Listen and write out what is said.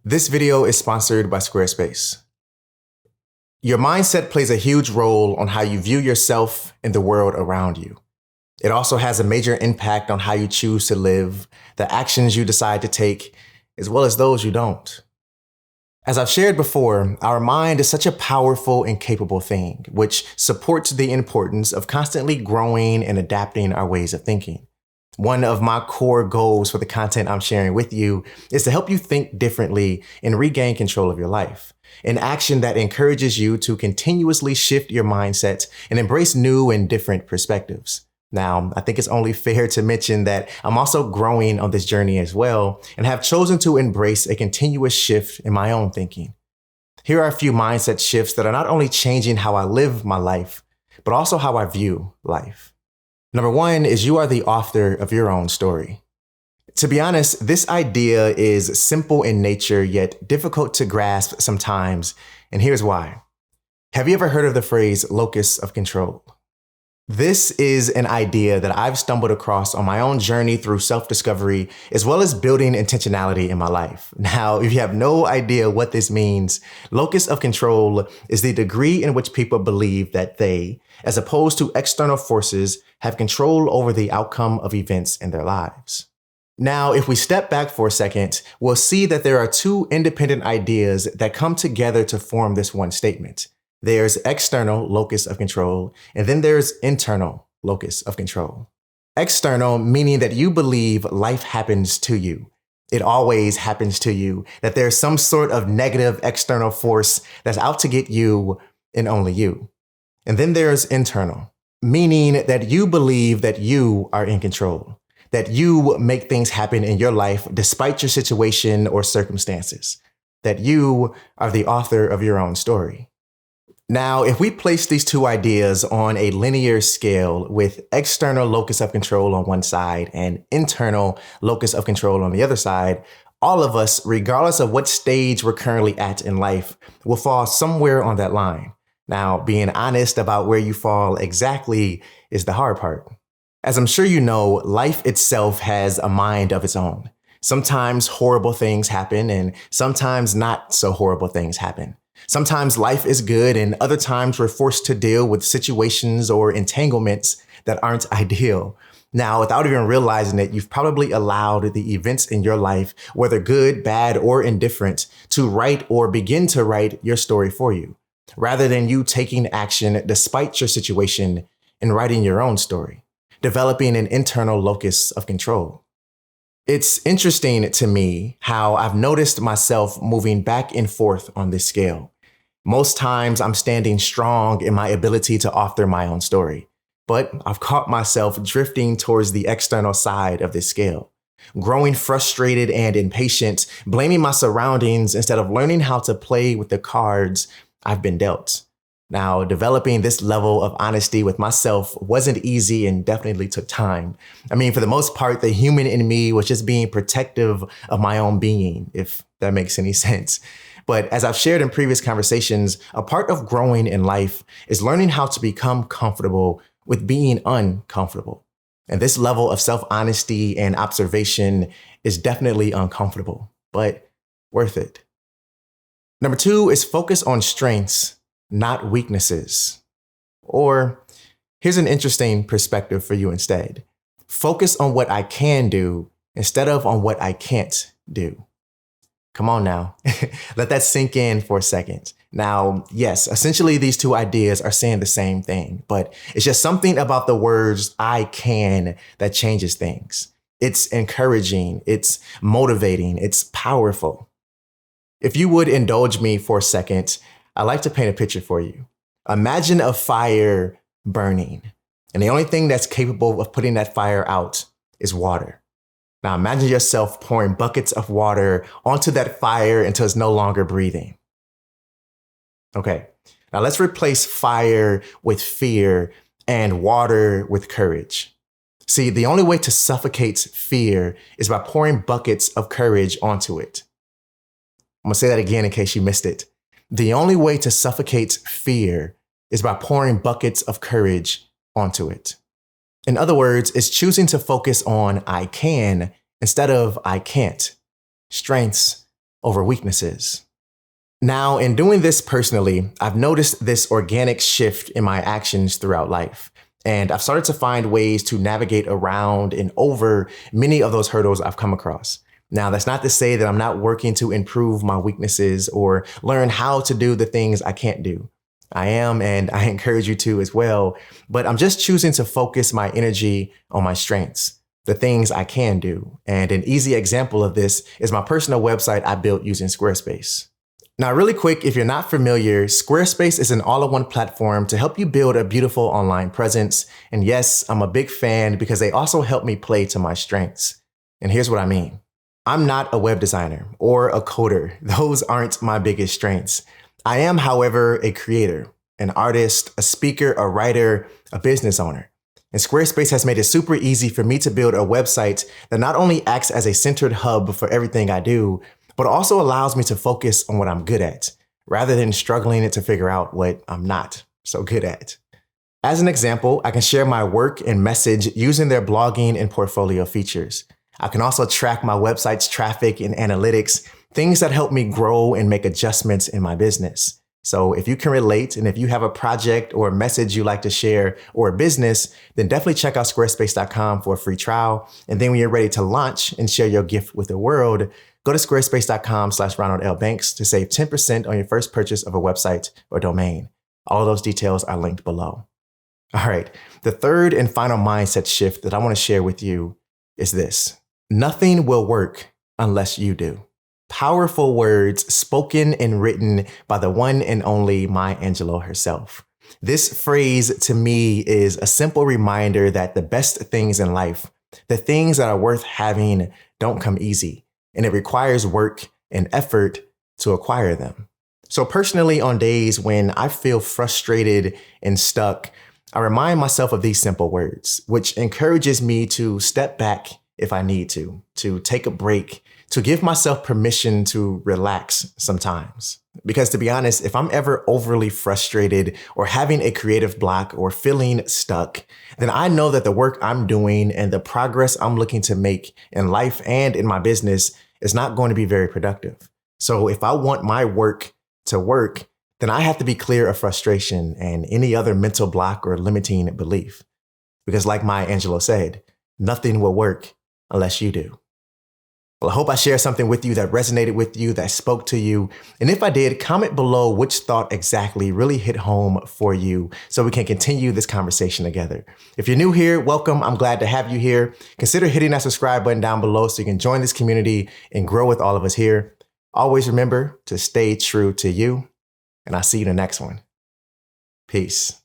This video is sponsored by Squarespace. Your mindset plays a huge role on how you view yourself and the world around you. It also has a major impact on how you choose to live, the actions you decide to take, as well as those you don't. As I've shared before, our mind is such a powerful and capable thing, which supports the importance of constantly growing and adapting our ways of thinking. One of my core goals for the content I'm sharing with you is to help you think differently and regain control of your life. An action that encourages you to continuously shift your mindset and embrace new and different perspectives. Now, I think it's only fair to mention that I'm also growing on this journey as well and have chosen to embrace a continuous shift in my own thinking. Here are a few mindset shifts that are not only changing how I live my life, but also how I view life. Number one is you are the author of your own story. To be honest, this idea is simple in nature, yet difficult to grasp sometimes, and here's why. Have you ever heard of the phrase locus of control? This is an idea that I've stumbled across on my own journey through self-discovery, as well as building intentionality in my life. Now, if you have no idea what this means, locus of control is the degree in which people believe that they, as opposed to external forces, have control over the outcome of events in their lives. Now, if we step back for a second, we'll see that there are two independent ideas that come together to form this one statement. There's external locus of control, and then there's internal locus of control. External meaning that you believe life happens to you. It always happens to you, that there's some sort of negative external force that's out to get you and only you. And then there's internal, meaning that you believe that you are in control, that you make things happen in your life despite your situation or circumstances, that you are the author of your own story. Now, if we place these two ideas on a linear scale with external locus of control on one side and internal locus of control on the other side, all of us, regardless of what stage we're currently at in life, will fall somewhere on that line. Now, being honest about where you fall exactly is the hard part. As I'm sure you know, life itself has a mind of its own. Sometimes horrible things happen and sometimes not so horrible things happen. Sometimes life is good and other times we're forced to deal with situations or entanglements that aren't ideal. Now, without even realizing it, you've probably allowed the events in your life, whether good, bad, or indifferent, to write or begin to write your story for you, rather than you taking action despite your situation and writing your own story, developing an internal locus of control. It's interesting to me how I've noticed myself moving back and forth on this scale. Most times I'm standing strong in my ability to author my own story, but I've caught myself drifting towards the external side of this scale, growing frustrated and impatient, blaming my surroundings instead of learning how to play with the cards I've been dealt. Now, developing this level of honesty with myself wasn't easy and definitely took time. I mean, for the most part, the human in me was just being protective of my own being, if that makes any sense. But as I've shared in previous conversations, a part of growing in life is learning how to become comfortable with being uncomfortable. And this level of self-honesty and observation is definitely uncomfortable, but worth it. Number two is focus on strengths, not weaknesses. Or here's an interesting perspective for you instead. Focus on what I can do instead of on what I can't do. Come on now, let that sink in for a second. Now, yes, essentially these two ideas are saying the same thing, but it's just something about the words I can that changes things. It's encouraging, it's motivating, it's powerful. If you would indulge me for a second, I'd like to paint a picture for you. Imagine a fire burning, and the only thing that's capable of putting that fire out is water. Now imagine yourself pouring buckets of water onto that fire until it's no longer breathing. Okay, now let's replace fire with fear and water with courage. See, the only way to suffocate fear is by pouring buckets of courage onto it. I'm gonna say that again in case you missed it. The only way to suffocate fear is by pouring buckets of courage onto it. In other words, it's choosing to focus on I can instead of I can't. Strengths over weaknesses. Now, in doing this personally, I've noticed this organic shift in my actions throughout life. And I've started to find ways to navigate around and over many of those hurdles I've come across. Now, that's not to say that I'm not working to improve my weaknesses or learn how to do the things I can't do. I am, and I encourage you to as well. But I'm just choosing to focus my energy on my strengths, the things I can do. And an easy example of this is my personal website I built using Squarespace. Now, really quick, if you're not familiar, Squarespace is an all-in-one platform to help you build a beautiful online presence. And yes, I'm a big fan because they also help me play to my strengths. And here's what I mean. I'm not a web designer or a coder. Those aren't my biggest strengths. I am, however, a creator, an artist, a speaker, a writer, a business owner. And Squarespace has made it super easy for me to build a website that not only acts as a centered hub for everything I do, but also allows me to focus on what I'm good at, rather than struggling to figure out what I'm not so good at. As an example, I can share my work and message using their blogging and portfolio features. I can also track my website's traffic and analytics, things that help me grow and make adjustments in my business. So if you can relate and if you have a project or a message you like to share or a business, then definitely check out squarespace.com for a free trial. And then when you're ready to launch and share your gift with the world, go to squarespace.com/Ronald L. Banks to save 10% on your first purchase of a website or domain. All of those details are linked below. All right, the third and final mindset shift that I want to share with you is this. Nothing will work unless you do. Powerful words spoken and written by the one and only Maya Angelou herself. This phrase to me is a simple reminder that the best things in life, the things that are worth having, don't come easy, and it requires work and effort to acquire them. So personally, on days when I feel frustrated and stuck, I remind myself of these simple words, which encourages me to step back if I need to take a break, to give myself permission to relax sometimes. Because to be honest, if I'm ever overly frustrated or having a creative block or feeling stuck, then I know that the work I'm doing and the progress I'm looking to make in life and in my business is not going to be very productive. So if I want my work to work, then I have to be clear of frustration and any other mental block or limiting belief. Because like Maya Angelou said, nothing will work unless you do. Well, I hope I shared something with you that resonated with you, that spoke to you. And if I did, comment below which thought exactly really hit home for you so we can continue this conversation together. If you're new here, welcome. I'm glad to have you here. Consider hitting that subscribe button down below so you can join this community and grow with all of us here. Always remember to stay true to you, and I'll see you in the next one. Peace.